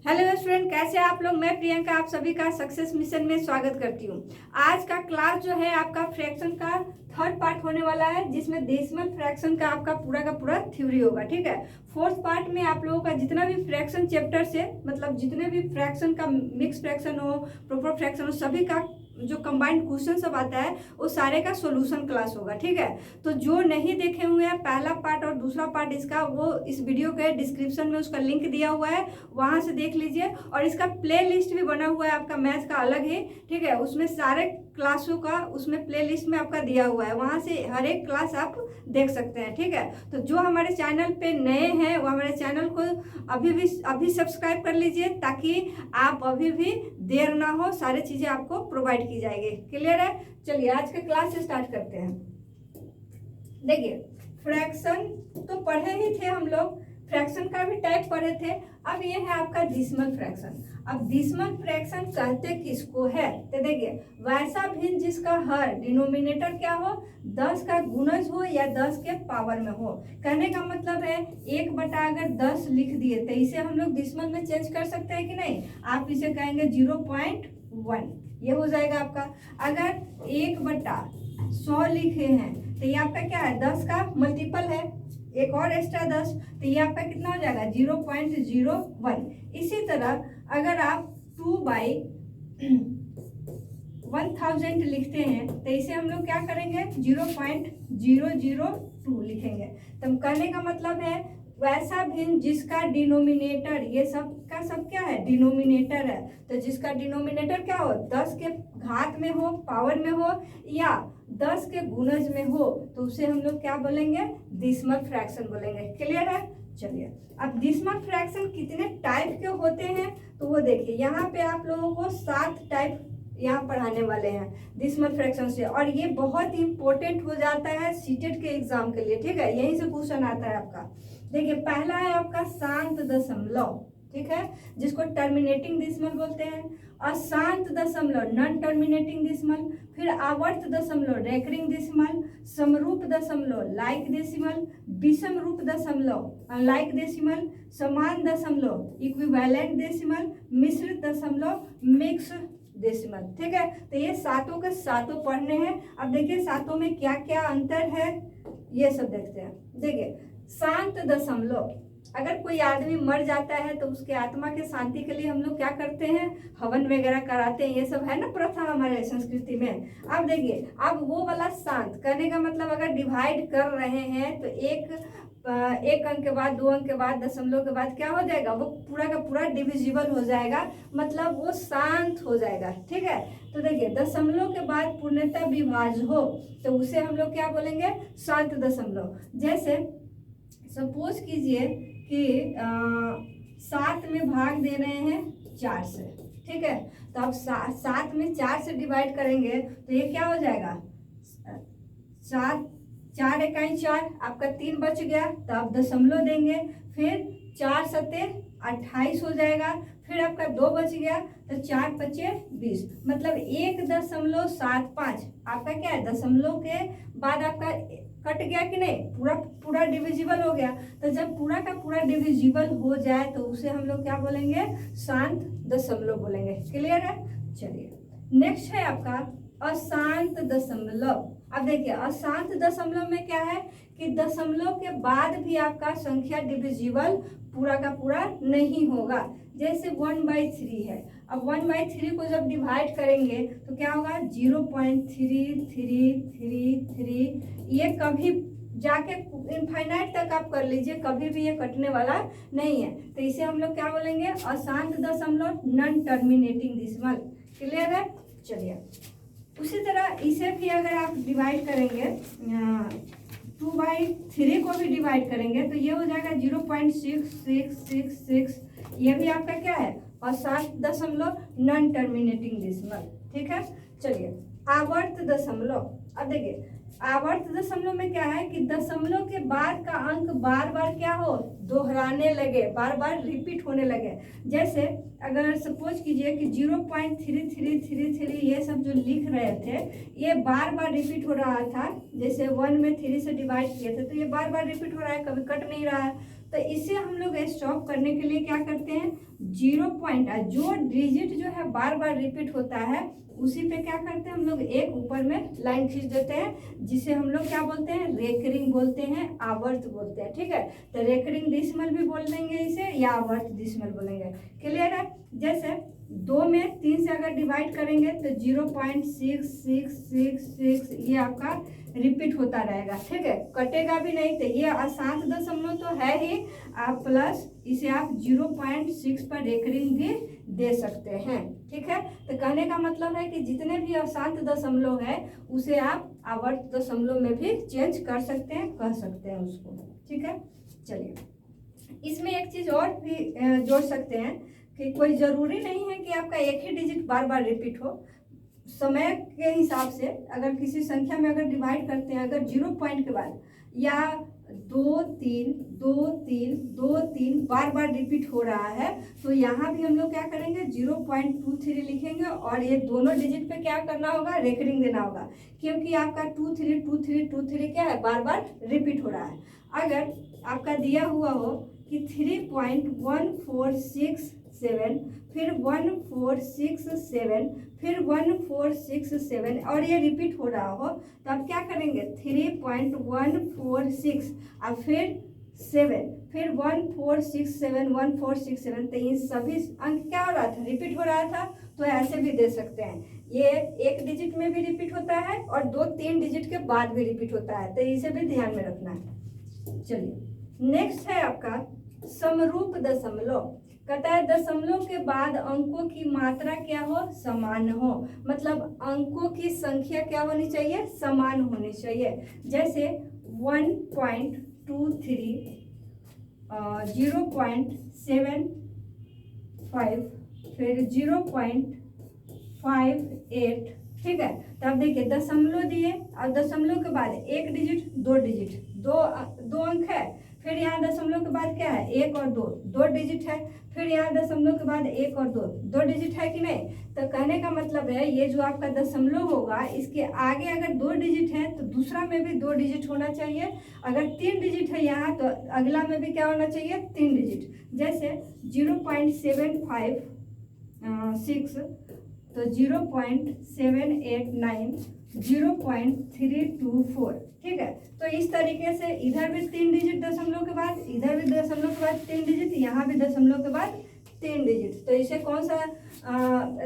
Hello student, कैसे हैं आप लोग। मैं प्रियंका आप सभी का सक्सेस मिशन में स्वागत करती हूँ। आज का क्लास जो है आपका फ्रैक्शन का थर्ड पार्ट होने वाला है, जिसमें डेसिमल फ्रैक्शन का आपका पूरा का पूरा थ्योरी होगा। ठीक है, फोर्थ पार्ट में आप लोगों का जितना भी फ्रैक्शन चैप्टर से मतलब जितने भी फ्रैक्शन का मिक्स फ्रैक्शन हो, प्रॉपर फ्रैक्शन हो, सभी का जो कंबाइंड क्वेश्चन सब आता है वो सारे का सॉल्यूशन क्लास होगा। ठीक है, तो जो नहीं देखे हुए हैं पहला पार्ट और दूसरा पार्ट इसका, वो इस वीडियो के डिस्क्रिप्शन में उसका लिंक दिया हुआ है, वहां से देख लीजिए। और इसका प्ले लिस्ट भी बना हुआ है आपका मैथ्स का अलग ही। ठीक है, उसमें सारे क्लासों का उसमें प्ले लिस्ट में आपका दिया हुआ है, वहां से हर एक क्लास आप देख सकते हैं। ठीक है, तो जो हमारे चैनल पे नए हैं वो हमारे चैनल को अभी सब्सक्राइब कर लीजिए, ताकि आप अभी भी देर ना हो, सारी चीजें आपको प्रोवाइड की जाएगी। क्लियर है? चलिए आज का क्लास स्टार्ट करते हैं। देखिए, फ्रैक्शन तो पढ़े ही थे हम लोग, फ्रैक्शन का भी टाइप पढ़े थे। अब ये है आपका डिसिमल फ्रैक्शन। अब डिसिमल फ्रैक्शन कहते किसको है? तो देखिए, वैसा भिन्न जिसका हर डिनोमिनेटर क्या हो, 10 का गुणज हो या 10 के पावर में हो। कहने का मतलब है 1 बटा अगर 10 लिख दिए तो इसे हम लोग डिसिमल में चेंज कर सकते हैं कि नहीं? आप इसे कहेंगे 0.1, ये हो जाएगा आपका। अगर 1/100 लिखे हैं तो ये आपका क्या है? 10 का मल्टीपल है, एक और एक्स्ट्रा 10, तो ये आपका कितना हो जाएगा? 0.01। इसी तरह अगर आप 2/1000 लिखते हैं तो इसे हम लोग क्या करेंगे? 0.002 लिखेंगे। तो कहने का मतलब है वैसा भिन्न जिसका डिनोमिनेटर, ये सब का सब क्या है? डिनोमिनेटर है। तो जिसका डिनोमिनेटर क्या हो? 10 के घात में हो, पावर में हो, या 10 के गुणज में हो, तो उसे हम लोग क्या बोलेंगे? डिसिमल फ्रैक्शन बोलेंगे। क्लियर है? चलिए, अब डिसिमल फ्रैक्शन कितने टाइप के होते हैं तो वो देखिए, यहाँ पे आप लोगों को 7 टाइप यहाँ पढ़ाने वाले हैं डिसिमल फ्रैक्शन से, और ये बहुत इंपॉर्टेंट हो जाता है सीटेट के एग्जाम के लिए। ठीक है, यहीं से क्वेश्चन आता है आपका। देखिए, पहला है आपका शांत दशमलव। ठीक है, जिसको टर्मिनेटिंग डिसिमल बोलते हैं। अशांत दशमलव नॉन टर्मिनेटिंग डिसिमल, फिर आवर्त दशमलव रेकरिंग डिसिमल, समरूप दशमलव लाइक डेसिमल, विषम रूप दशमलव अनलाइक डेसिमल, समान दशमलव इक्विवेलेंट डेसिमल, मिश्रित दशमलव मिक्स डेसिमल। ठीक है, तो ये सातों के सातों पढ़ने हैं। अब देखिए सातों में क्या क्या अंतर है ये सब देखते हैं। देखिए, शांत दशमलव, अगर कोई आदमी मर जाता है तो उसके आत्मा के शांति के लिए हम लोग क्या करते हैं? हवन वगैरह कराते हैं, ये सब है ना प्रथा हमारे संस्कृति में। अब देखिए, अब वो वाला शांत कहने का मतलब अगर डिवाइड कर रहे हैं तो एक अंक के बाद, 2 अंक के बाद, दशमलव के बाद क्या हो जाएगा? वो पूरा का पूरा डिविजिबल हो जाएगा, मतलब वो शांत हो जाएगा। ठीक है, तो देखिए दशमलव के बाद पूर्णतः विभाज्य हो तो उसे हम लोग क्या बोलेंगे? शांत दशमलव। जैसे सपोज कीजिए कि 7 में भाग दे रहे हैं 4 से। ठीक है, तो अब 7 में 4 से डिवाइड करेंगे तो ये क्या हो जाएगा? 7 4 इकाई 4, आपका 3 बच गया, तो आप दशमलव देंगे। फिर 4 सत्ते 28 हो जाएगा, फिर आपका 2 बच गया, तो 4 पचे 20, मतलब 1.75 आपका क्या है? दशमलव के बाद आपका कट गया कि नहीं? पूरा पूरा डिविजिबल हो गया। तो जब पूरा का पूरा डिविजिबल हो जाए तो उसे हम लोग क्या बोलेंगे? शांत दशमलव बोलेंगे। क्लियर है? चलिए, नेक्स्ट है आपका अशांत दशमलव। अब देखिए, अशांत दशमलव में क्या है कि दशमलव के बाद भी आपका संख्या डिविजिबल पूरा का पूरा नहीं होगा। जैसे 1/3 है, अब 1/3 को जब डिवाइड करेंगे तो क्या होगा? 0.3333, ये कभी जाके इनफाइनाइट तक आप कर लीजिए, कभी भी ये कटने वाला नहीं है। तो इसे हम लोग क्या बोलेंगे? अशांत दशमलव नॉन टर्मिनेटिंग डिसिमल। क्लियर है? चलिए, उसी तरह इसे भी अगर आप डिवाइड करेंगे, 2/3 को भी डिवाइड करेंगे तो ये हो जाएगा 0.6666। ये भी आपका क्या है? अशांत दशमलव नॉन टर्मिनेटिंग डिसिमल। ठीक है, चलिए आवर्त दशमलव। अब देखिए, आवर्त दशमलव में क्या है कि दशमलव के बाद का अंक बार बार क्या हो? दोहराने लगे, बार बार रिपीट होने लगे। जैसे अगर सपोज कीजिए कि 0.3333, ये सब जो लिख रहे थे ये बार बार रिपीट हो रहा था। जैसे 1 में 3 से डिवाइड किए थे तो ये बार बार रिपीट हो रहा है, कभी कट नहीं रहा है। तो इसे हम लोग स्टॉप करने के लिए क्या करते हैं? जीरो पॉइंट जो डिजिट जो है बार बार रिपीट होता है उसी पे क्या करते हैं हम लोग एक ऊपर में लाइन खींच देते हैं, जिसे हम लोग क्या बोलते हैं, रेकरिंग बोलते हैं, आवर्त बोलते हैं। ठीक है, तो रेकरिंग डिसिमल भी बोल देंगे इसे या आवर्त डिसिमल बोलेंगे। क्लियर है? जैसे 2 में 3 से अगर डिवाइड करेंगे तो 0.6666 ये आपका रिपीट होता रहेगा। ठीक है, कटेगा भी नहीं। तो ये अशांत दशमलव तो है ही, आप प्लस इसे आप 0.6 पर रेकरिंग भी दे सकते हैं। ठीक है, तो कहने का मतलब है कि जितने भी अशांत दशमलव है उसे आप आवर्त दशमलव में भी चेंज कर सकते हैं, कह सकते हैं उसको। ठीक है, चलिए इसमें एक चीज और भी जोड़ सकते हैं कि कोई जरूरी नहीं है कि आपका एक ही डिजिट बार बार रिपीट हो। समय के हिसाब से अगर किसी संख्या में अगर डिवाइड करते हैं, अगर 0 पॉइंट के बाद या 2 3 2 3 2 3 बार बार रिपीट हो रहा है तो यहाँ भी हम लोग क्या करेंगे, 0.23 लिखेंगे और ये दोनों डिजिट पे क्या करना होगा, रेकरिंग देना होगा, क्योंकि आपका 2 3 2 3 2 3 क्या है, बार बार रिपीट हो रहा है। अगर आपका दिया हुआ हो कि 3.1467 फिर 1467 फिर 1467 और ये रिपीट हो रहा हो तो आप क्या करेंगे, 3.146 और फिर 7 फिर 1467 1467, तो ये सभी अंक क्या हो रहा था, रिपीट हो रहा था। तो ऐसे भी दे सकते हैं, ये एक डिजिट में भी रिपीट होता है और 2-3 डिजिट के बाद भी रिपीट होता है, तो इसे भी ध्यान में रखना है। चलिए नेक्स्ट है आपका समरूप दशमलव। कहता है दशमलव के बाद अंकों की मात्रा क्या हो, समान हो, मतलब अंकों की संख्या क्या होनी चाहिए, समान होनी चाहिए। जैसे 1.23 0.75 फिर 0.58। ठीक है, तो अब देखिए दशमलव दिए और दशमलव के बाद एक डिजिट दो डिजिट दो अंक है, फिर यहाँ दशमलव के बाद क्या है, 1 और 2 डिजिट है, फिर यहाँ दशमलव के बाद 1 और 2 डिजिट है कि नहीं। तो कहने का मतलब है ये जो आपका दशमलव होगा इसके आगे अगर 2 डिजिट है तो दूसरा में भी 2 डिजिट होना चाहिए, अगर 3 डिजिट है यहाँ तो अगला में भी क्या होना चाहिए, 3 डिजिट। जैसे 0.756 तो 0.789 0.324। ठीक है, तो इस तरीके से इधर भी 3 डिजिट दशमलव के बाद, इधर भी दशमलव के बाद 3 डिजिट, यहाँ भी दशमलव के बाद 3 डिजिट। तो इसे कौन सा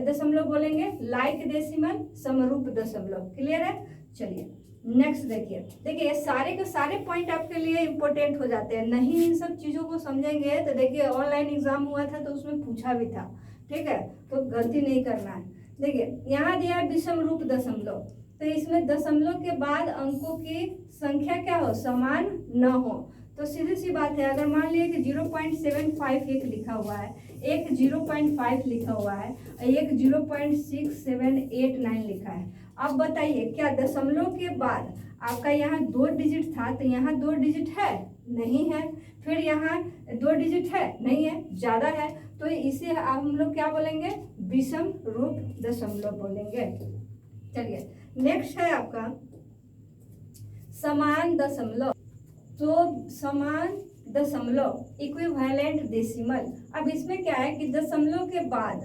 दशमलव बोलेंगे, लाइक डेसिमल, समरूप दशमलव। क्लियर है? चलिए नेक्स्ट देखिए सारे के सारे पॉइंट आपके लिए इंपॉर्टेंट हो जाते हैं, नहीं इन सब चीज़ों को समझेंगे तो देखिए ऑनलाइन एग्जाम हुआ था तो उसमें पूछा भी था। ठीक है, तो गलती नहीं करना है। देखिए यहाँ दिया विषम रूप दशमलव, तो इसमें दशमलव के बाद अंकों की संख्या क्या हो, समान न हो। तो सीधी सी बात है, अगर मान लिया कि 0.75 एक लिखा हुआ है, एक 0.5 लिखा हुआ है, एक 0.6789 लिखा है। अब बताइए क्या दशमलव के बाद आपका यहाँ 2 डिजिट था तो यहाँ 2 डिजिट है, नहीं है, फिर यहाँ 2 डिजिट है, नहीं है, ज़्यादा है, तो इसे हम लोग क्या बोलेंगे, विषम रूप दशमलव बोलेंगे। चलिए नेक्स्ट है आपका समान दशमलव। तो समान दशमलव इक्विवेलेंट डेसिमल। अब इसमें क्या है कि दशमलव के बाद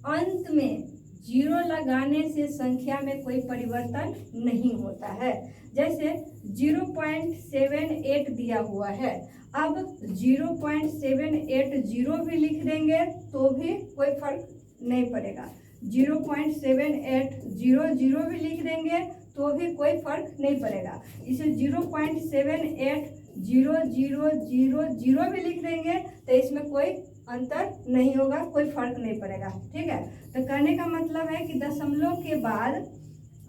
अंत में 0 लगाने से संख्या में कोई परिवर्तन नहीं होता है। जैसे 0.78 दिया हुआ है, अब 0.780 भी लिख देंगे तो भी कोई फर्क नहीं पड़ेगा, 0.7800 भी लिख देंगे तो भी कोई फर्क नहीं पड़ेगा। इसे 0.780000 भी लिख देंगे तो इसमें कोई अंतर नहीं होगा, कोई फर्क नहीं पड़ेगा। ठीक है, तो कहने का मतलब है कि दशमलव के बाद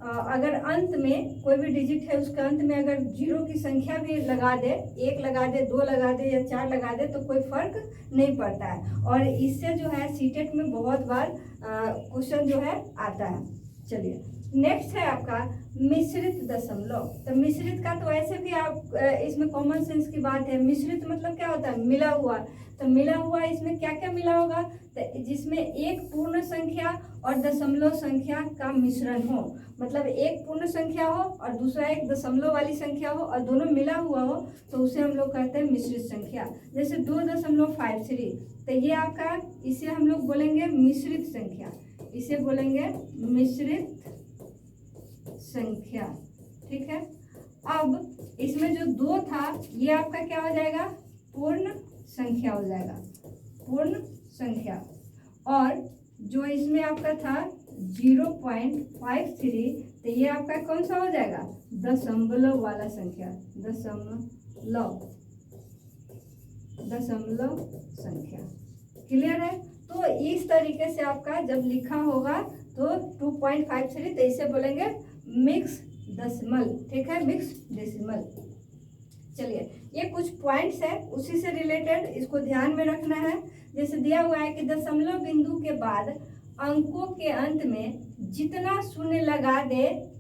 अगर अंत में कोई भी डिजिट है उसके अंत में अगर 0 की संख्या भी लगा दे, 1 लगा दे, 2 लगा दे या 4 लगा दे तो कोई फर्क नहीं पड़ता है। और इससे जो है सीटेट में बहुत बार क्वेश्चन जो है आता है। चलिए नेक्स्ट है आपका मिश्रित दशमलव। तो मिश्रित का तो ऐसे भी आप इसमें कॉमन सेंस की बात है, मिश्रित मतलब क्या होता है, मिला हुआ। तो मिला हुआ इसमें क्या क्या मिला होगा, तो जिसमें एक पूर्ण संख्या और दशमलव संख्या का मिश्रण हो, मतलब एक पूर्ण संख्या हो और दूसरा एक दशमलव वाली संख्या हो और दोनों मिला हुआ हो, तो उसे हम लोग कहते हैं मिश्रित संख्या। जैसे 2.53, तो ये आपका, इसे हम लोग बोलेंगे मिश्रित संख्या, इसे बोलेंगे मिश्रित संख्या। ठीक है, अब इसमें जो 2 था ये आपका क्या हो जाएगा, पूर्ण संख्या हो जाएगा, पूर्ण संख्या। और जो इसमें आपका था 0.53, तो ये आपका कौन सा हो जाएगा, दशमलव वाला संख्या, दशमलव संख्या। क्लियर है। तो इस तरीके से आपका जब लिखा होगा तो 2.53, तो इसे बोलेंगे मिक्स डेसिमल। ठीक है, मिक्स डेसिमल। चलिए, ये कुछ पॉइंट्स है उसी से रिलेटेड, इसको ध्यान में रखना है। जैसे दिया हुआ है कि दशमलव बिंदु के बाद अंकों के अंत में जितना शून्य लगा दे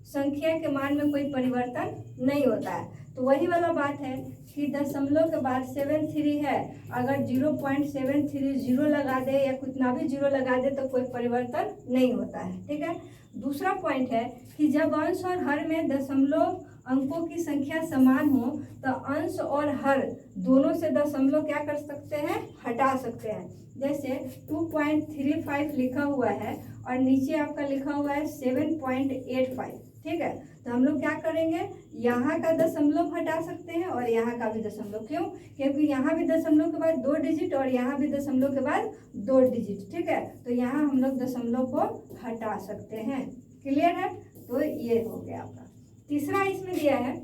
संख्या के मान में कोई परिवर्तन नहीं होता है। तो वही वाला बात है कि दशमलव के बाद 73 है, अगर 0.730 लगा दे या कितना भी 0 लगा दे तो कोई परिवर्तन नहीं होता है। ठीक है। दूसरा पॉइंट है कि जब अंश और हर में दशमलव अंकों की संख्या समान हो तो अंश और हर दोनों से दशमलव क्या कर सकते हैं, हटा सकते हैं। जैसे 2.35 लिखा हुआ है और नीचे आपका लिखा हुआ है 7.85। ठीक है, तो हम लोग क्या करेंगे, यहाँ का दशमलव हटा सकते हैं और यहाँ का भी दशमलव। क्यों? क्योंकि यहाँ भी दशमलव के बाद 2 डिजिट और यहाँ भी दशमलव के बाद 2 डिजिट। ठीक है, तो यहाँ हम लोग दशमलव को हटा सकते हैं। क्लियर है। तो ये हो गया आपका। तीसरा इसमें दिया है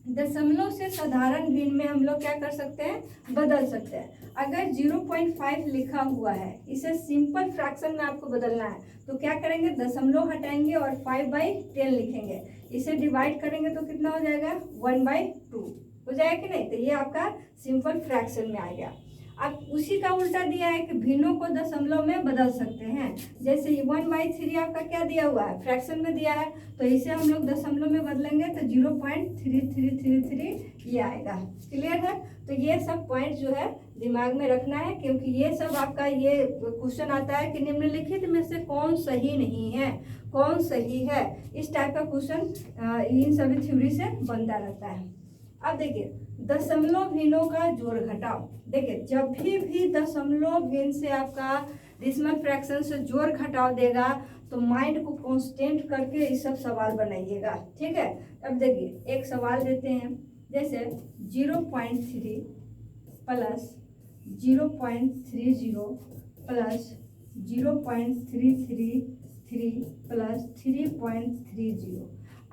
दशमलव से साधारण भिन्न में हम लोग क्या कर सकते हैं, बदल सकते हैं। अगर 0.5 लिखा हुआ है, इसे सिंपल फ्रैक्शन में आपको बदलना है, तो क्या करेंगे, दशमलव हटाएंगे और 5/10 लिखेंगे। इसे डिवाइड करेंगे तो कितना हो जाएगा, 1/2 हो जाएगा कि नहीं। तो ये आपका सिंपल फ्रैक्शन में आ गया। अब उसी का उल्टा दिया है कि भिन्नों को दशमलव में बदल सकते हैं। जैसे 1/3 आपका क्या दिया हुआ है, फ्रैक्शन में दिया है, तो इसे हम लोग दशमलव में बदलेंगे तो 0.3333 ये आएगा। क्लियर है। तो ये सब पॉइंट जो है दिमाग में रखना है, क्योंकि ये सब आपका ये क्वेश्चन आता है कि निम्नलिखित में से कौन सही नहीं है, कौन सही है। इस टाइप का क्वेश्चन इन सभी थ्योरी से बनता रहता है। अब देखिए दशमलव भिन्नों का जोड़ घटाव। देखिए जब भी दशमलव भिन्न से आपका डेसिमल फ्रैक्शन से जोड़ घटाव देगा तो माइंड को कांस्टेंट करके ये सब सवाल बनाइएगा। ठीक है। अब देखिए एक सवाल देते हैं, जैसे 0.3 प्लस 0.30 प्लस 0.333 प्लस 3.30।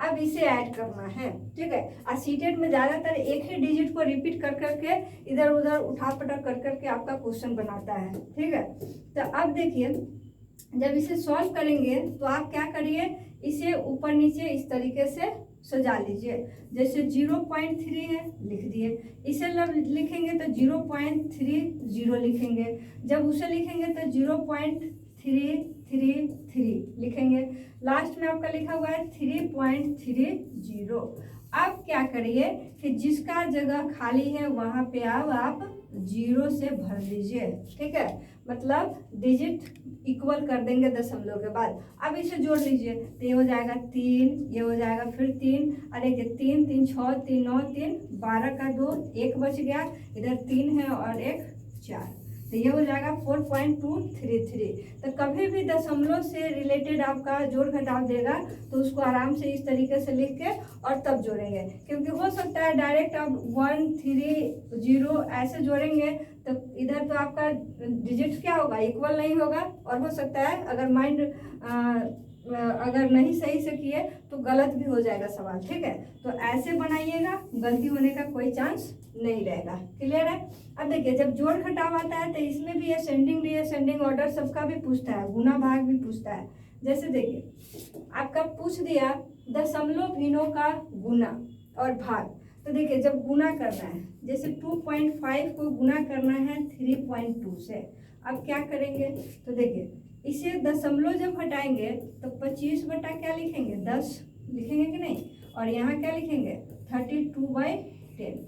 अब इसे ऐड करना है। ठीक है। और सीटेट में ज़्यादातर एक ही डिजिट को रिपीट कर करके इधर उधर उठा पटक कर करके आपका क्वेश्चन बनाता है। ठीक है। तो अब देखिए जब इसे सॉल्व करेंगे तो आप क्या करिए, इसे ऊपर नीचे इस तरीके से सजा लीजिए। जैसे 0.3 है लिख दिए, इसे लिखेंगे तो 0.30 लिखेंगे, जब उसे लिखेंगे तो 0.333 लिखेंगे, लास्ट में आपका लिखा हुआ है 3.30। अब क्या करिए कि जिसका जगह खाली है वहाँ पे आप 0 से भर दीजिए। ठीक है, मतलब डिजिट इक्वल कर देंगे दशमलव के बाद। अब इसे जोड़ लीजिए तो ये हो जाएगा 3, ये हो जाएगा फिर 3, और देखिए 3 3 6 3 9 3 12 का 2 1 बच गया, इधर 3 है और 1 4, तो ये हो जाएगा 4.233। तो कभी भी दशमलव से रिलेटेड आपका जोड़ घटाव देगा तो उसको आराम से इस तरीके से लिख के और तब जोड़ेंगे, क्योंकि हो सकता है डायरेक्ट आप 1 3 0 ऐसे जोड़ेंगे तो इधर तो आपका डिजिट क्या होगा, इक्वल नहीं होगा, और हो सकता है अगर माइंड अगर नहीं सही से किए तो गलत भी हो जाएगा सवाल। ठीक है, तो ऐसे बनाइएगा, गलती होने का कोई चांस नहीं रहेगा। क्लियर है। अब देखिए जब जोड़ घटाव आता है तो इसमें भी असेंडिंग डिसेंडिंग ऑर्डर सबका भी पूछता है, गुना भाग भी पूछता है। जैसे देखिए आपका पूछ दिया दशमलव भिन्नों का गुना और भाग, तो देखिए जब गुना करना है, जैसे 2.5 को गुना करना है 3.2 से, अब क्या करेंगे, तो देखिए इसे दशमलव जब हटाएंगे तो 25 बटा क्या लिखेंगे 10 लिखेंगे कि नहीं, और यहाँ क्या लिखेंगे 32/10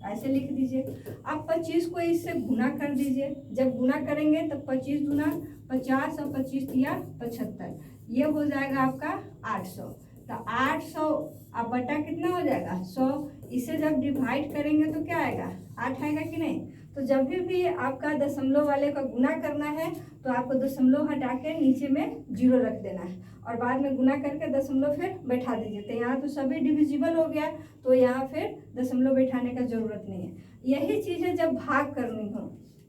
ऐसे लिख दीजिए। अब 25 को इससे गुना कर दीजिए, जब गुना करेंगे तो 25 दूना 50 और 25 दिया 75, ये हो जाएगा आपका 800। तो 800 अब बटा कितना हो जाएगा 100, इसे जब डिवाइड करेंगे तो क्या आएगा 8 आएगा कि नहीं। तो जब भी आपका दशमलव वाले का गुना करना है तो आपको दशमलव हटा के नीचे में 0 रख देना है और बाद में गुना करके दशमलव फिर बैठा दीजिए। तो यहाँ तो सभी डिविजिबल हो गया, तो यहाँ फिर दशमलव बैठाने का जरूरत नहीं है। यही चीज़ है जब भाग करनी हो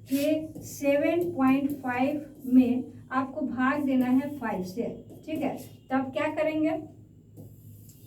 कि 7.5 में आपको भाग देना है 5 से, ठीक है। तो आप क्या करेंगे,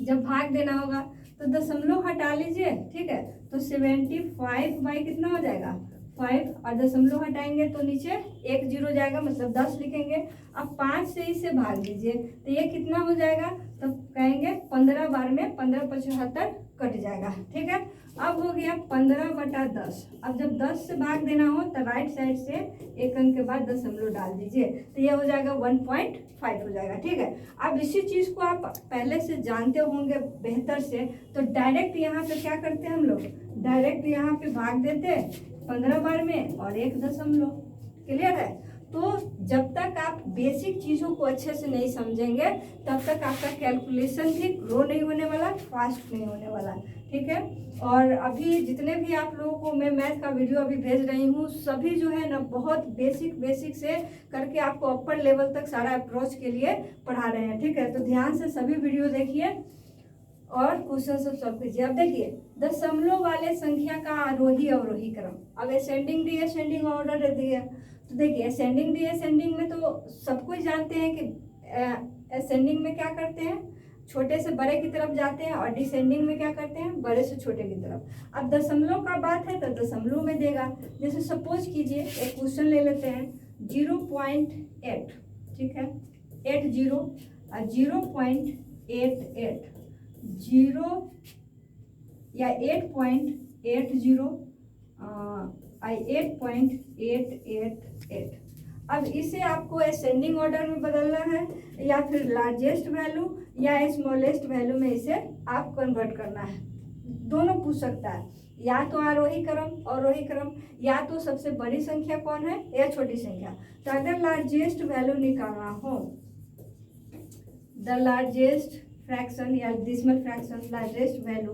जब भाग देना होगा तो दशमलव हटा लीजिए, ठीक है। तो 75 बाई कितना हो जाएगा 5, और दशमलव हटाएंगे तो नीचे 1 0 जाएगा, मतलब 10 लिखेंगे। अब 5 से इसे भाग दीजिए तो ये कितना हो जाएगा, तो कहेंगे 15 बार में 15 75 कट जाएगा, ठीक है। अब हो गया 15/10। अब जब 10 से भाग देना हो तो राइट साइड से एक अंक के बाद दशमलव डाल दीजिए, तो ये हो जाएगा 1.5 हो जाएगा, ठीक है। अब इसी चीज़ को आप पहले से जानते होंगे बेहतर से, तो डायरेक्ट यहाँ पे क्या करते हैं हम लोग, डायरेक्ट यहाँ पे भाग देते हैं 15 बार में और 1 दशमलव। क्लियर है। तो जब तक आप बेसिक चीज़ों को अच्छे से नहीं समझेंगे तब तक आपका कैलकुलेशन भी ग्रो नहीं होने वाला, फास्ट नहीं होने वाला, ठीक है। और अभी जितने भी आप लोगों को मैं मैथ का वीडियो अभी भेज रही हूँ, सभी जो है ना बहुत बेसिक से करके आपको अपर लेवल तक सारा अप्रोच के लिए पढ़ा रहे हैं, ठीक है। तो ध्यान से सभी वीडियो देखिए और क्वेश्चन सब सॉल्व कीजिए। अब देखिए दशमलव वाले संख्या का आरोही अवरोही क्रम, अब असेंडिंग डिसेंडिंग ऑर्डर दिया, तो देखिए असेंडिंग डिसेंडिंग में तो सब कुछ जानते हैं कि असेंडिंग में क्या करते हैं, छोटे से बड़े की तरफ जाते हैं, और डिसेंडिंग में क्या करते हैं, बड़े से छोटे की तरफ। अब दशमलव का बात है तो दशमलव में देगा। जैसे सपोज कीजिए एक क्वेश्चन ले लेते हैं 0.8, ठीक है, 80 और 0.88 0 या 8.80 8.888। अब इसे आपको असेंडिंग ऑर्डर में बदलना है या फिर लार्जेस्ट वैल्यू या स्मॉलेस्ट वैल्यू में इसे आप कन्वर्ट करना है। दोनों पूछ सकता है, या तो आरोही क्रम अवरोही क्रम, या तो सबसे बड़ी संख्या कौन है या छोटी संख्या। तो अगर लार्जेस्ट वैल्यू निकालना हो, द लार्जेस्ट फ्रैक्शन या डेसिमल फ्रैक्शन लार्जेस्ट वैल्यू,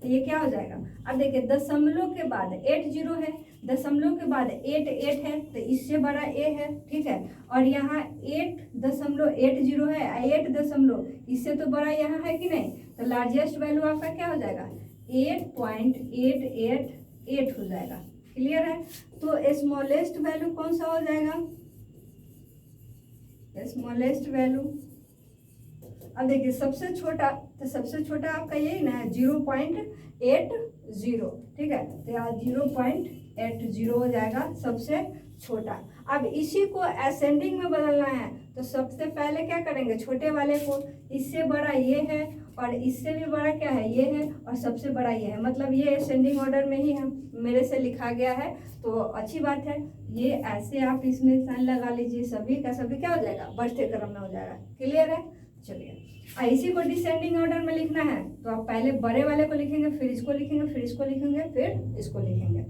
तो ये क्या हो जाएगा। अब देखिए दशमलव के बाद 80 है, दशमलव के बाद 88 है, तो इससे बड़ा ए है, ठीक है। और यहाँ 8.80 है, 8 दशमलव इससे तो बड़ा यहाँ है कि नहीं, तो लार्जेस्ट वैल्यू आपका क्या हो जाएगा 8.888 हो जाएगा। क्लियर है। तो स्मॉलेस्ट वैल्यू कौन सा हो जाएगा, स्मॉलेस्ट वैल्यू। अब देखिए सबसे छोटा, तो सबसे छोटा आपका यही ना 0.80, ठीक है। तो यहाँ 0.80 हो जाएगा सबसे छोटा। अब इसी को असेंडिंग में बदलना है तो सबसे पहले क्या करेंगे, छोटे वाले को, इससे बड़ा ये है और इससे भी बड़ा क्या है ये है और सबसे बड़ा ये है, मतलब ये असेंडिंग ऑर्डर में ही हम मेरे से लिखा गया है, तो अच्छी बात है। ये ऐसे आप इसमें साइन लगा लीजिए, सभी का सभी क्या हो जाएगा बढ़ते क्रम में हो जाएगा। क्लियर है। चलिए इसी को डिसेंडिंग ऑर्डर में लिखना है तो आप पहले बड़े वाले को लिखेंगे, फिर इसको लिखेंगे, फिर इसको लिखेंगे, फिर इसको लिखेंगे।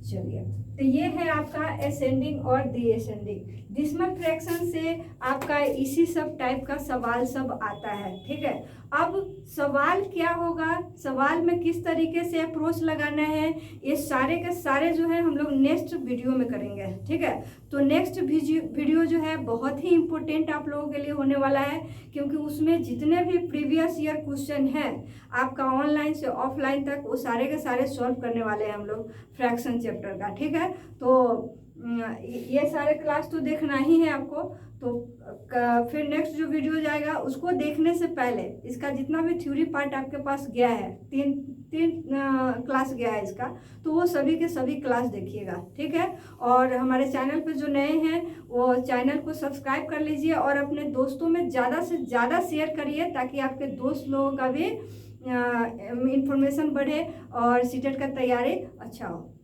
चलिए तो ये है आपका असेंडिंग और डिसेंडिंग। डेसिमल फ्रैक्शन से आपका इसी सब टाइप का सवाल सब आता है, ठीक है। अब सवाल क्या होगा, सवाल में किस तरीके से अप्रोच लगाना है, ये सारे के सारे जो है हम लोग नेक्स्ट वीडियो में करेंगे, ठीक है। तो नेक्स्ट वीडियो जो है बहुत ही इम्पोर्टेंट आप लोगों के लिए होने वाला है, क्योंकि उसमें जितने भी प्रीवियस ईयर क्वेश्चन हैं आपका ऑनलाइन से ऑफलाइन तक, वो सारे के सारे सॉल्व करने वाले हैं हम लोग फ्रैक्शन चैप्टर का, ठीक है। तो ये सारे क्लास तो देखना ही है आपको। तो फिर नेक्स्ट जो वीडियो जाएगा उसको देखने से पहले इसका जितना भी थ्योरी पार्ट आपके पास गया है, तीन क्लास गया है इसका, तो वो सभी के सभी क्लास देखिएगा, ठीक है। और हमारे चैनल पे जो नए हैं वो चैनल को सब्सक्राइब कर लीजिए और अपने दोस्तों में ज़्यादा से ज़्यादा शेयर करिए ताकि आपके दोस्त लोगों का भी इंफॉर्मेशन बढ़े और सीटेट का तैयारी अच्छा हो।